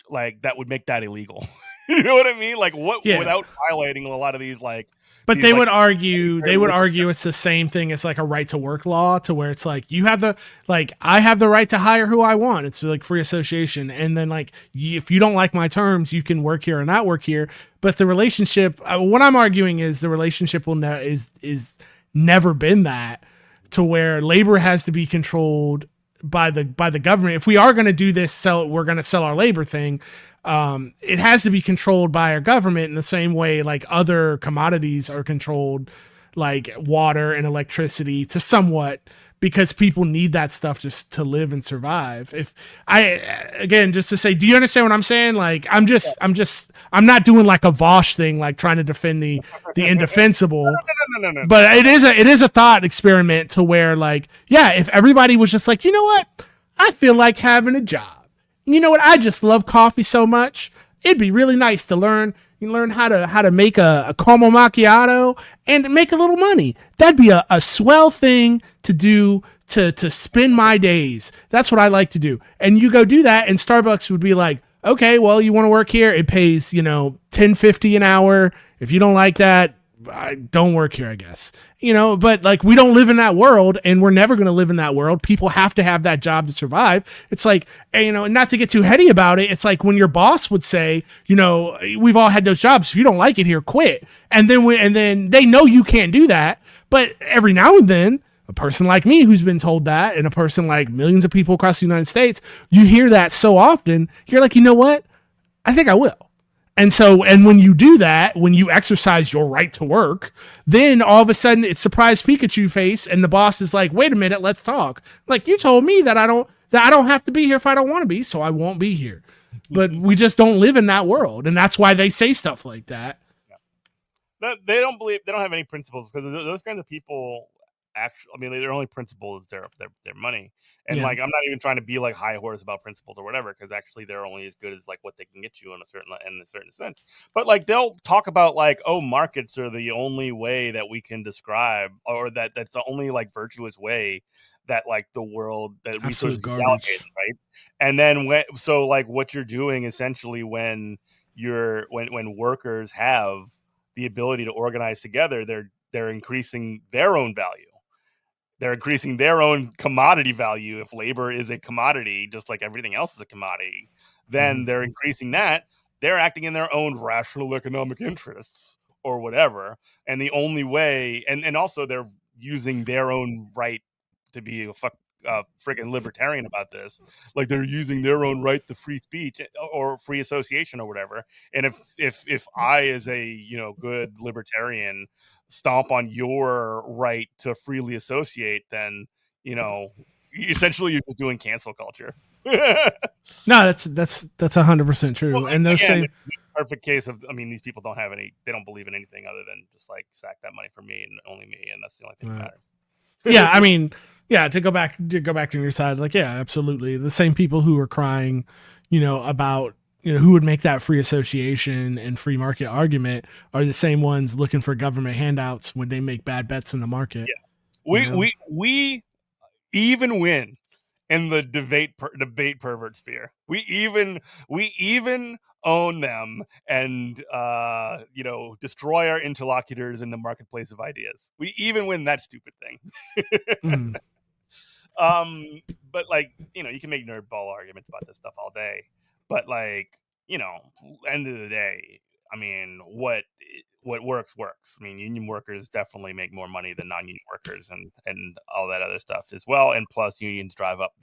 like that would make that illegal. You know what I mean? Like what Yeah. without violating a lot of these like But these they like would argue relationships. it's the same thing as like a right to work law, to where it's like you have the, like, I have the right to hire who I want. It's like free association. And then like if you don't like my terms, you can work here or not work here. But the relationship, what I'm arguing is the relationship is never been that, to where labor has to be controlled by the government. If we are going to do this, we're going to sell our labor thing. It has to be controlled by our government in the same way like other commodities are controlled, like water and electricity, to somewhat, because people need that stuff just to live and survive. If I, again, just to say, do you understand what I'm saying? Like, I'm not doing like a Vosh thing, like trying to defend the indefensible. No. But it is a thought experiment, to where like, yeah, if everybody was just like, you know what, I feel like having a job. You know what? I just love coffee so much. It'd be really nice to learn how to make a caramel macchiato and make a little money. That'd be a swell thing to do, to spend my days. That's what I like to do. And you go do that, and Starbucks would be like, okay, well, you want to work here? It pays, $10.50 an hour. If you don't like that, don't work here, I guess. But like, we don't live in that world, and we're never going to live in that world. People have to have that job to survive. It's like, not to get too heady about it, it's like when your boss would say, we've all had those jobs. If you don't like it here, quit. And then they know you can't do that. But every now and then, a person like me who's been told that, and a person like millions of people across the United States, you hear that so often, you're like, you know what? I think I will. And when you do that, when you exercise your right to work, then all of a sudden it's surprise Pikachu face, and the boss is like, wait a minute, let's talk. Like, you told me that I don't have to be here if I don't want to be, so I won't be here. But we just don't live in that world. And that's why they say stuff like that. Yeah. They don't have any principles, because those kinds of people actually, I mean, their only principle is their money. And like, I'm not even trying to be like high horse about principles or whatever, because actually they're only as good as like what they can get you in a certain sense. But like, they'll talk about like, oh, markets are the only way that we can describe, or that's the only like virtuous way that like the world, that resources are allocated, right? And then so like what you're doing essentially when workers have the ability to organize together, they're increasing their own value. They're increasing their own commodity value. If labor is a commodity, just like everything else is a commodity, then they're increasing that. They're acting in their own rational economic interests or whatever. And the only way, and also they're using their own right to be a freaking libertarian about this. Like, they're using their own right to free speech or free association or whatever. And if I, as a good libertarian, stomp on your right to freely associate, then essentially you're just doing cancel culture. No, that's 100% true. Well, and those same perfect case of, I mean, these people they don't believe in anything other than just like, sack that money from me and only me, and that's the only thing that matters. Yeah, I mean, yeah, to go back to your side, like, yeah, absolutely. The same people who are crying, about who would make that free association and free market argument are the same ones looking for government handouts when they make bad bets in the market. Yeah. We even win in the debate pervert sphere. We even own them and destroy our interlocutors in the marketplace of ideas. We even win that stupid thing. But like, you can make nerdball arguments about this stuff all day, but like, end of the day, I mean, what works. I mean, union workers definitely make more money than non-union workers, and all that other stuff as well. And plus, unions drive up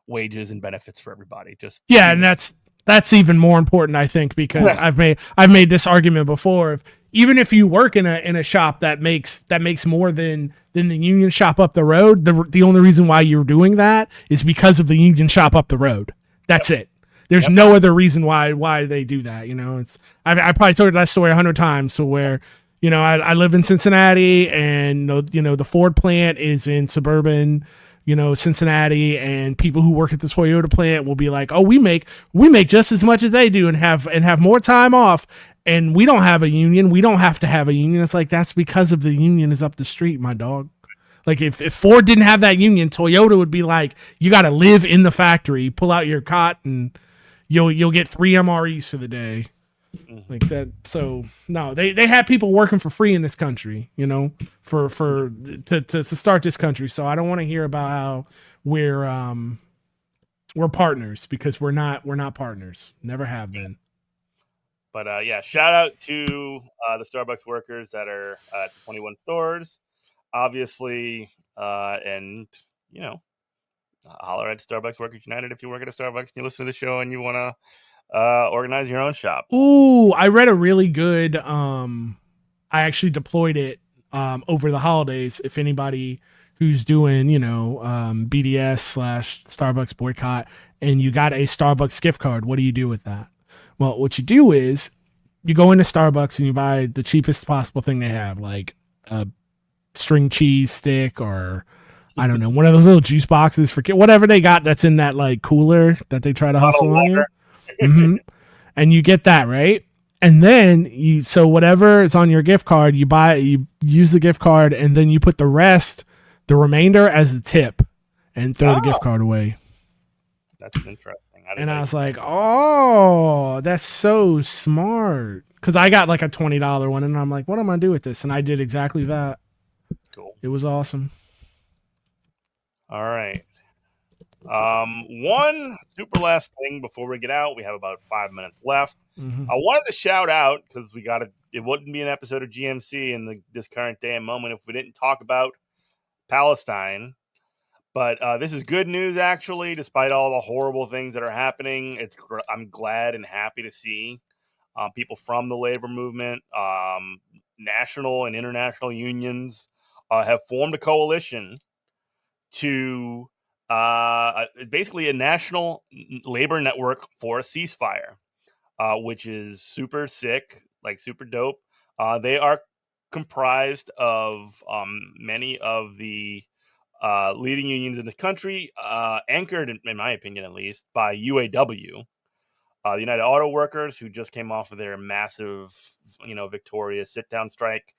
wages and benefits for everybody. And that's even more important, I think, because I've made this argument before. Even if you work in a shop that makes more than the union shop up the road, the only reason why you're doing that is because of the union shop up the road. That's it. There's no other reason why they do that. I probably told that story 100 times. So where, I live in Cincinnati, and the Ford plant is in suburban, Cincinnati, and people who work at the Toyota plant will be like, oh, we make just as much as they do and have more time off. And we don't have a union. We don't have to have a union. It's like, that's because of the union is up the street, my dog. Like if Ford didn't have that union, Toyota would be like, you got to live in the factory, pull out your cot, and you'll get 3 MREs for the day. Mm-hmm. Like that. So no, they have people working for free in this country, you know, to start this country. So I don't want to hear about how we're partners, because we're not partners. Never have been. But yeah, shout out to the Starbucks workers that are at 21 stores, obviously, and you know, holler at Starbucks Workers United if you work at a Starbucks and you listen to the show and you want to organize your own shop. Ooh, I read a really good. I actually deployed it over the holidays. If anybody who's doing, you know, BDS/Starbucks boycott, and you got a Starbucks gift card, what do you do with that? Well, what you do is you go into Starbucks and you buy the cheapest possible thing they have, like a string cheese stick, or I don't know, one of those little juice boxes for whatever they got that's in that like cooler that they try to hustle on you. Mm-hmm. And you get that, right? And then so whatever is on your gift card, you use the gift card, and then you put the remainder as a tip, and throw the gift card away. That's interesting. I was like, oh, that's so smart. Because I got like a $20 one, and I'm like, what am I gonna do with this? And I did exactly that. Cool. It was awesome. All right. One super last thing before we get out. We have about 5 minutes left. Mm-hmm. I wanted to shout out, because it wouldn't be an episode of GMC in this current day and moment if we didn't talk about Palestine. But this is good news, actually, despite all the horrible things that are happening. I'm glad and happy to see people from the labor movement, national and international unions have formed a coalition to basically a national labor network for a ceasefire, which is super sick, like super dope. They are comprised of many of the leading unions in the country, anchored, in my opinion at least, by UAW, the United Auto Workers, who just came off of their massive, victorious sit-down strike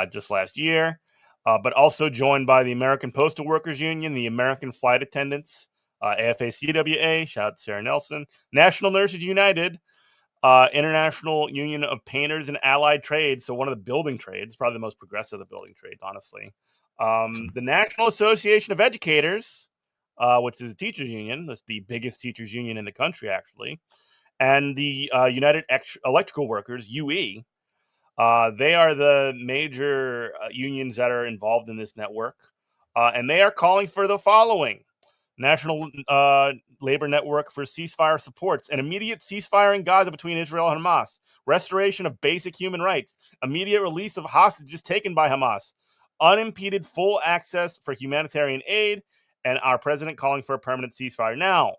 just last year, but also joined by the American Postal Workers Union, the American Flight Attendants, AFA-CWA, shout out to Sarah Nelson, National Nurses United, International Union of Painters and Allied Trades, so one of the building trades, probably the most progressive of the building trades, honestly. The National Association of Educators, which is a teachers union. That's the biggest teachers union in the country, actually. And the United Electrical Workers, UE. They are the major unions that are involved in this network. And they are calling for the following. National Labor Network for Ceasefire supports an immediate ceasefire in Gaza between Israel and Hamas, restoration of basic human rights, immediate release of hostages taken by Hamas, unimpeded full access for humanitarian aid, and our president calling for a permanent ceasefire. Now,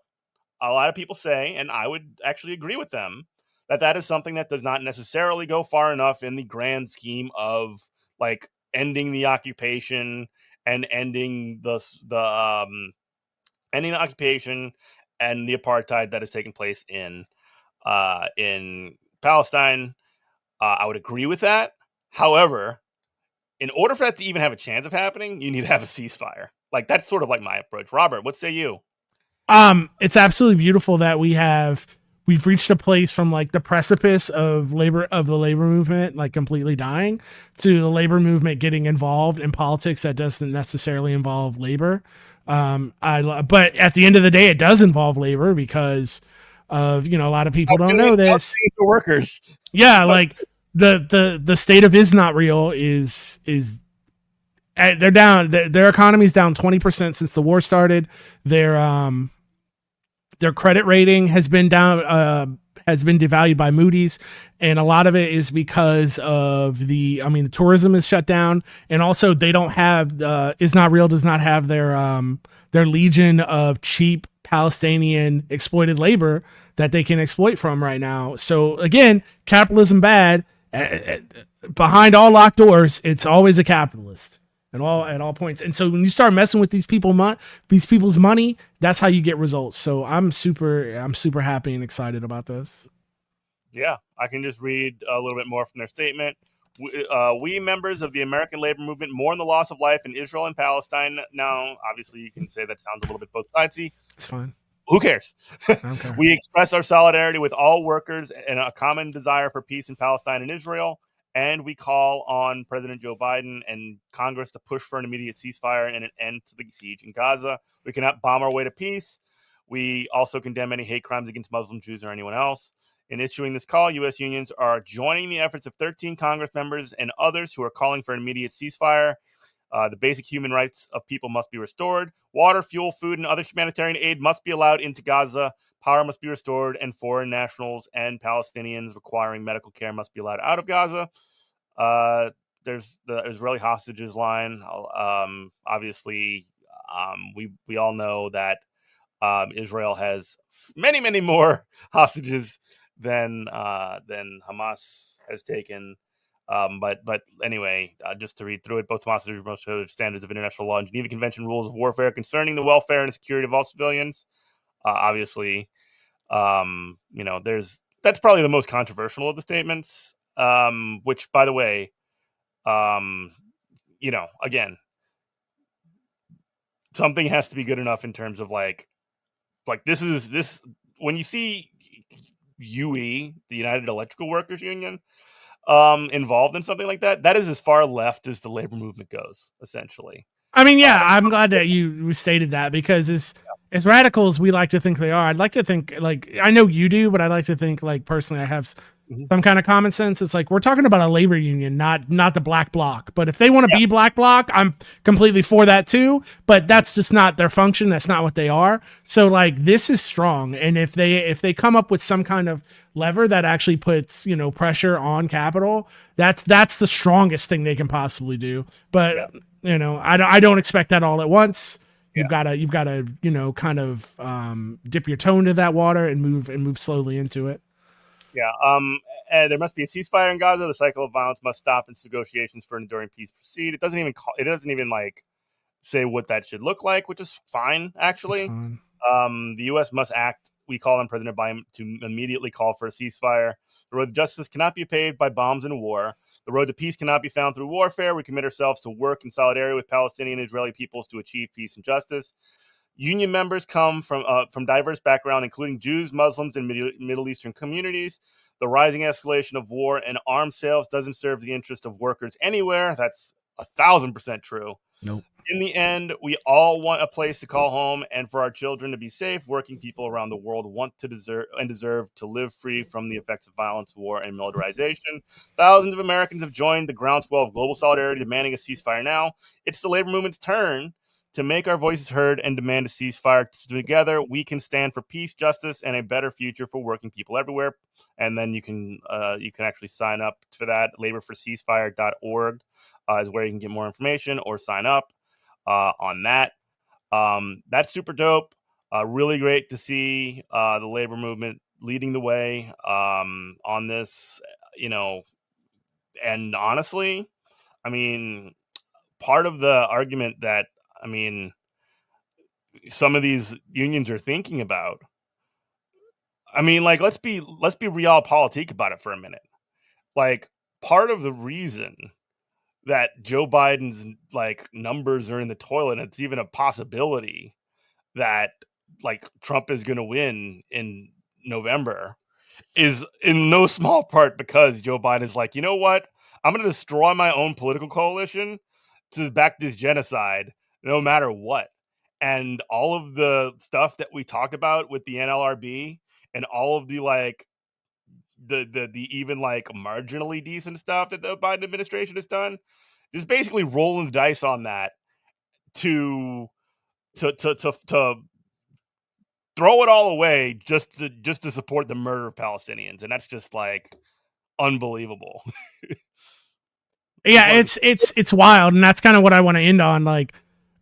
a lot of people say, and I would actually agree with them, that is something that does not necessarily go far enough in the grand scheme of like ending the occupation and ending the occupation and the apartheid that has taken place in Palestine. I would agree with that. However, in order for that to even have a chance of happening, you need to have a ceasefire. Like, that's sort of like my approach. Robert, what say you? It's absolutely beautiful that we've reached a place from like the precipice of the labor movement, like completely dying, to the labor movement getting involved in politics that doesn't necessarily involve labor. But at the end of the day, it does involve labor because of, a lot of people don't know this. The workers. Yeah. Like the state of is not real is they're down. Their economy's down 20% since the war started. Their credit rating has been down, has been devalued by Moody's, and a lot of it is because of the tourism is shut down, and also they don't have is not real does not have their legion of cheap Palestinian exploited labor that they can exploit from right now. So again, capitalism bad. Behind all locked doors, it's always a capitalist at all points. And so when you start messing with these people's money, that's how you get results. So I'm super happy and excited about this. Yeah, I can just read a little bit more from their statement. We members of the American labor movement mourn the loss of life in Israel and Palestine. Now, obviously, you can say that sounds a little bit both sidesy. It's fine. Who cares? I don't care. We express our solidarity with all workers and a common desire for peace in Palestine and Israel. And we call on President Joe Biden and Congress to push for an immediate ceasefire and an end to the siege in Gaza. We cannot bomb our way to peace. We also condemn any hate crimes against Muslims, Jews, or anyone else. In issuing this call, U.S. unions are joining the efforts of 13 Congress members and others who are calling for an immediate ceasefire. The basic human rights of people must be restored. Water, fuel, food, and other humanitarian aid must be allowed into Gaza. Power must be restored, and foreign nationals and Palestinians requiring medical care must be allowed out of Gaza. There's the Israeli hostages line. Obviously, we all know that Israel has many, many more hostages than Hamas has taken. But anyway, just to read through it, both Hamas and Israel must show standards of international law and Geneva Convention rules of warfare concerning the welfare and security of all civilians. Obviously, that's probably the most controversial of the statements. Which, by the way, again, something has to be good enough in terms of like this when you see UE, the United Electrical Workers Union, involved in something like that, that is as far left as the labor movement goes, essentially. I mean, yeah, I'm glad that you stated that, because as radical as we like to think they are, I'd like to think, like, I know you do, but I like to think, like, personally, I have some kind of common sense. It's like, we're talking about a labor union, not the black bloc. But if they want to be black bloc, I'm completely for that too. But that's just not their function. That's not what they are. So like, this is strong. And if they come up with some kind of lever that actually puts, pressure on capital, that's the strongest thing they can possibly do. But I don't expect that all at once. You've got to, kind of dip your toe into that water and move slowly into it. Yeah. And there must be a ceasefire in Gaza. The cycle of violence must stop, and negotiations for an enduring peace proceed. It doesn't even like say what that should look like, which is fine, actually. The U.S. must act. We call on President Biden to immediately call for a ceasefire. The road to justice cannot be paved by bombs and war. The road to peace cannot be found through warfare. We commit ourselves to work in solidarity with Palestinian and Israeli peoples to achieve peace and justice. Union members come from diverse backgrounds, including Jews, Muslims, and Middle Eastern communities. The rising escalation of war and arms sales doesn't serve the interest of workers anywhere. That's 1,000% true. Nope. In the end, we all want a place to call home and for our children to be safe. Working people around the world want to deserve to live free from the effects of violence, war, and militarization. Thousands of Americans have joined the groundswell of global solidarity demanding a ceasefire now. It's the labor movement's turn to make our voices heard and demand a ceasefire. Together, we can stand for peace, justice, and a better future for working people everywhere. And then you can actually sign up for that. Laborforceasefire.org is where you can get more information or sign up on that. That's super dope. Really great to see the labor movement leading the way on this. And honestly, I mean, part of the argument that some of these unions are thinking about. Let's be realpolitik about it for a minute. Like, part of the reason that Joe Biden's numbers are in the toilet, and it's even a possibility that Trump is going to win in November, is in no small part because Joe Biden is like, you know what? I'm going to destroy my own political coalition to back this genocide no matter what. And all of the stuff that we talked about with the NLRB and all of the the even marginally decent stuff that the Biden administration has done, just basically rolling the dice on that to throw it all away just to support the murder of Palestinians. And that's just unbelievable. Yeah, it's wild, and that's kind of what I want to end on.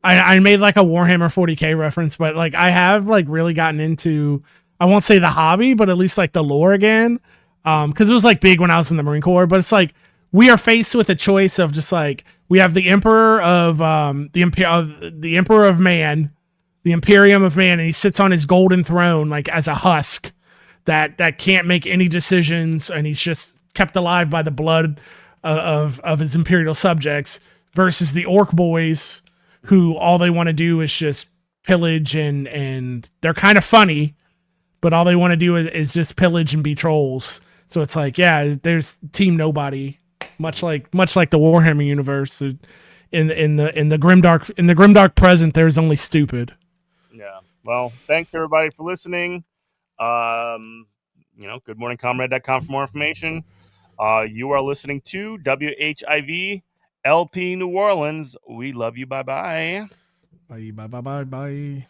I made a Warhammer 40K reference, but I have really gotten into, I won't say the hobby, but at least the lore again. Cause it was big when I was in the Marine Corps, but it's we are faced with a choice of just we have the Emperor of, the Emperor of Man, the Imperium of Man, and he sits on his golden throne, as a husk that can't make any decisions. And he's just kept alive by the blood of his imperial subjects versus the orc boys who all they want to do is just pillage and they're kind of funny, but all they want to do is just pillage and be trolls. So it's like, yeah, there's Team Nobody, much like the Warhammer universe. In the grimdark present, there's only stupid. Yeah. Well, thanks everybody for listening. Goodmorningcomrade.com for more information. You are listening to WHIV LP New Orleans. We love you. Bye-bye. Bye.